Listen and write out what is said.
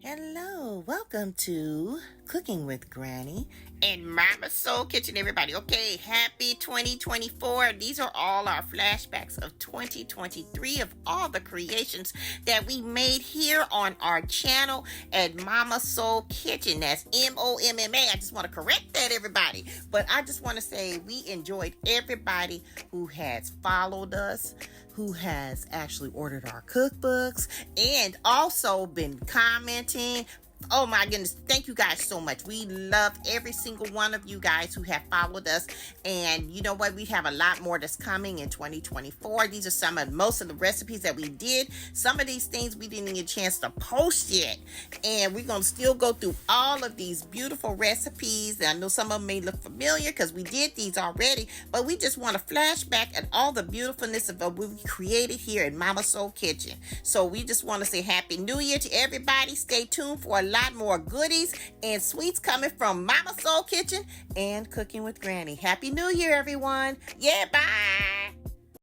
Hello, welcome to Cooking with Granny and Mama Soul Kitchen, everybody. Okay, happy 2024. These are all our flashbacks of 2023 of all the creations that we made here on our channel at Mama Soul Kitchen. That's MOMMA. I just want to correct that, everybody. But I just want to say we enjoyed everybody who has followed us, who has actually ordered our cookbooks, and also been commenting. Oh my goodness, thank you guys so much. We love every single one of you guys who have followed us. And you know what? We have a lot more that's coming in 2024. These are most of the recipes that we did. Some of these things we didn't get a chance to post yet. And we're going to still go through all of these beautiful recipes. And I know some of them may look familiar because we did these already. But we just want to flash back at all the beautifulness of what we created here at Mama Soul Kitchen. So we just want to say Happy New Year to everybody. Stay tuned for a lot more goodies and sweets coming from Mama Soul Kitchen and Cooking with Granny. Happy New Year, everyone. Yeah, bye.